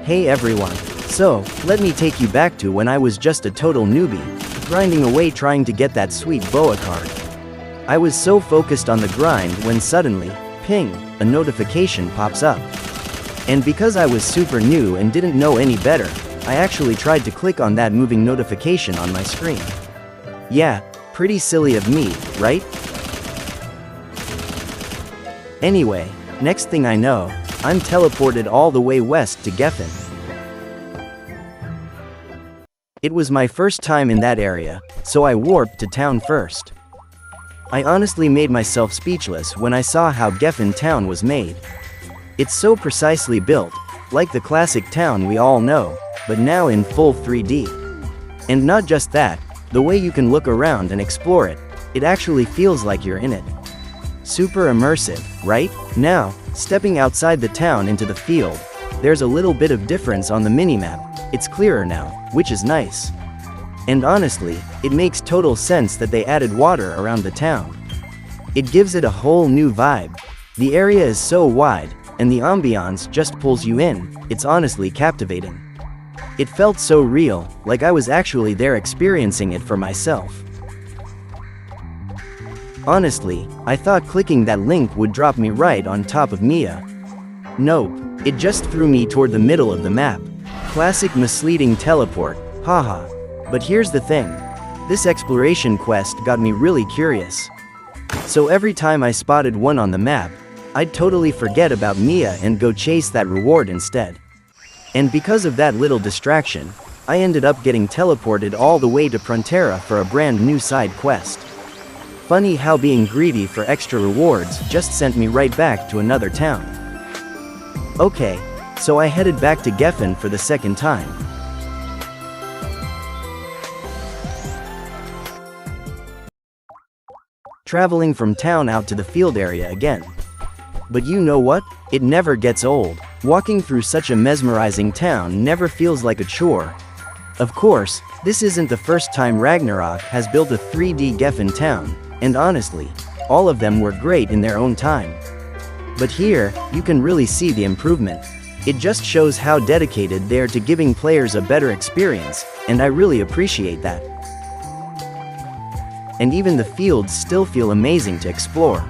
Hey everyone. So, let me take you back to when I was just a total newbie, grinding away trying to get that sweet boa card. I was so focused on the grind when suddenly, ping, a notification pops up. And because I was super new and didn't know any better, I actually tried to click on that moving notification on my screen. Yeah, pretty silly of me, right? Anyway, next thing I know, I'm teleported all the way west to Geffen. It was my first time in that area, so I warped to town first. I honestly made myself speechless when I saw how Geffen town was made. It's so precisely built, like the classic town we all know, but now in full 3D. And not just that, the way you can look around and explore it, it actually feels like you're in it. Super immersive, right? Now, stepping outside the town into the field, there's a little bit of difference on the minimap. It's clearer now, which is nice. And honestly, it makes total sense that they added water around the town. It gives it a whole new vibe. The area is so wide, and the ambiance just pulls you in. It's honestly captivating. It felt so real, like I was actually there experiencing it for myself. Honestly, I thought clicking that link would drop me right on top of Miya. Nope, it just threw me toward the middle of the map. Classic misleading teleport, haha. But here's the thing. This exploration quest got me really curious. So every time I spotted one on the map, I'd totally forget about Miya and go chase that reward instead. And because of that little distraction, I ended up getting teleported all the way to Frontera for a brand new side quest. Funny how being greedy for extra rewards just sent me right back to another town. Okay, so I headed back to Geffen for the second time. Traveling from town out to the field area again. But you know what? It never gets old. Walking through such a mesmerizing town never feels like a chore. Of course, this isn't the first time Ragnarok has built a 3D Geffen town, and honestly, all of them were great in their own time. But here, you can really see the improvement. It just shows how dedicated they are to giving players a better experience, and I really appreciate that. And even the fields still feel amazing to explore.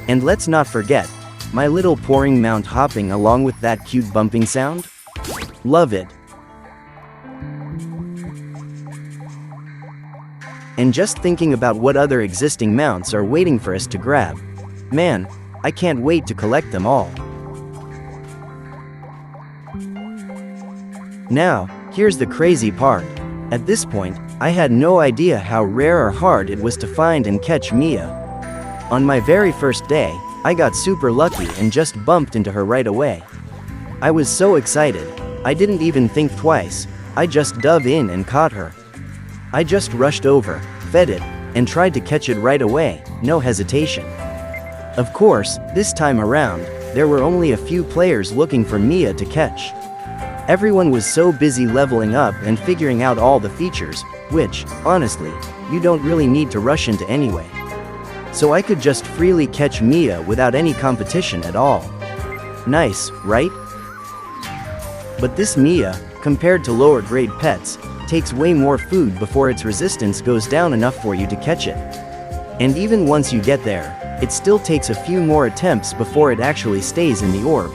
And let's not forget, my little pouring mount hopping along with that cute bumping sound? Love it. And just thinking about what other existing mounts are waiting for us to grab. Man, I can't wait to collect them all. Now, here's the crazy part. At this point, I had no idea how rare or hard it was to find and catch Miya. On my very first day, I got super lucky and just bumped into her right away. I was so excited, I didn't even think twice, I just dove in and caught her. I just rushed over, fed it, and tried to catch it right away, no hesitation. Of course, this time around, there were only a few players looking for Miya to catch. Everyone was so busy leveling up and figuring out all the features, which, honestly, you don't really need to rush into anyway. So I could just freely catch Miya without any competition at all. Nice, right? But this Miya, compared to lower grade pets, takes way more food before its resistance goes down enough for you to catch it. And even once you get there, it still takes a few more attempts before it actually stays in the orb.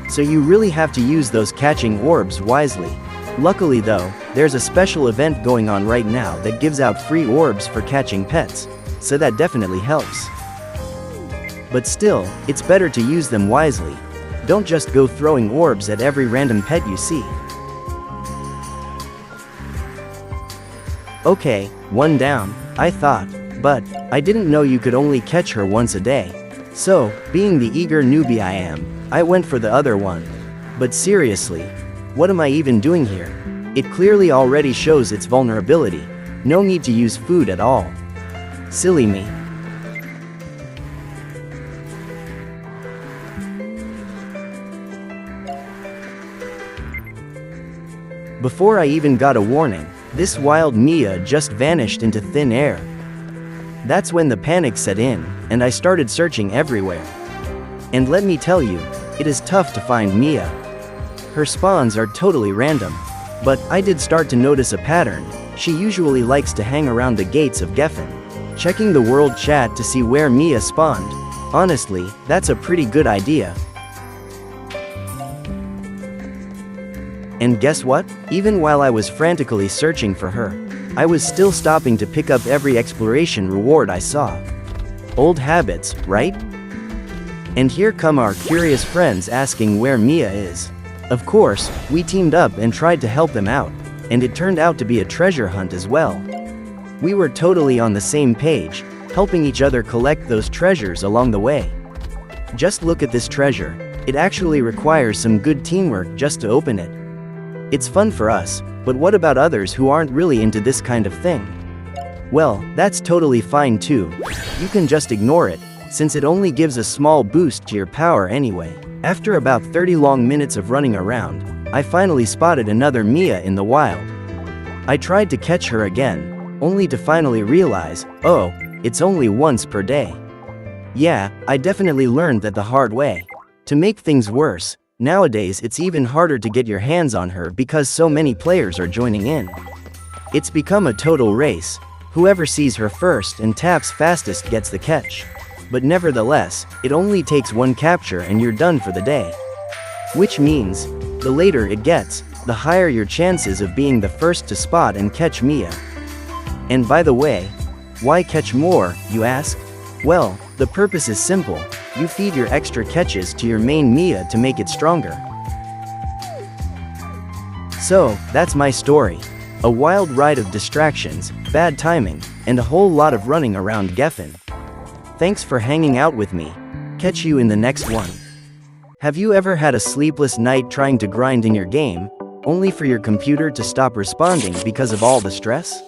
So you really have to use those catching orbs wisely. Luckily though, there's a special event going on right now that gives out free orbs for catching pets, so that definitely helps. But still, it's better to use them wisely. Don't just go throwing orbs at every random pet you see. Okay, one down, I thought, but I didn't know you could only catch her once a day. So, being the eager newbie I am, I went for the other one. But seriously, what am I even doing here? It clearly already shows its vulnerability. No need to use food at all. Silly me. Before I even got a warning, this wild Miya just vanished into thin air. That's when the panic set in, and I started searching everywhere. And let me tell you, it is tough to find Miya. Her spawns are totally random. But I did start to notice a pattern. She usually likes to hang around the gates of Geffen, checking the world chat to see where Miya spawned. Honestly, that's a pretty good idea. And guess what? Even while I was frantically searching for her, I was still stopping to pick up every exploration reward I saw. Old habits, right? And here come our curious friends asking where Miya is. Of course, we teamed up and tried to help them out, and it turned out to be a treasure hunt as well. We were totally on the same page, helping each other collect those treasures along the way. Just look at this treasure. It actually requires some good teamwork just to open it. It's fun for us, but what about others who aren't really into this kind of thing? Well, that's totally fine too. You can just ignore it, since it only gives a small boost to your power anyway. After about 30 long minutes of running around, I finally spotted another Miya in the wild. I tried to catch her again, only to finally realize, oh, it's only once per day. Yeah, I definitely learned that the hard way. To make things worse, nowadays it's even harder to get your hands on her because so many players are joining in. It's become a total race. Whoever sees her first and taps fastest gets the catch. But nevertheless, it only takes one capture and you're done for the day. Which means, the later it gets, the higher your chances of being the first to spot and catch Miya. And by the way, why catch more, you ask? Well, the purpose is simple. You feed your extra catches to your main Miya to make it stronger. So, that's my story. A wild ride of distractions, bad timing, and a whole lot of running around Geffen. Thanks for hanging out with me. Catch you in the next one. Have you ever had a sleepless night trying to grind in your game, only for your computer to stop responding because of all the stress?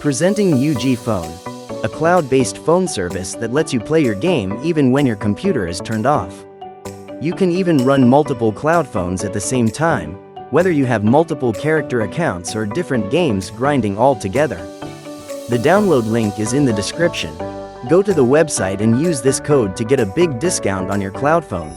Presenting UG Phone, a cloud-based phone service that lets you play your game even when your computer is turned off. You can even run multiple cloud phones at the same time, whether you have multiple character accounts or different games grinding all together. The download link is in the description. Go to the website and use this code to get a big discount on your cloud phone.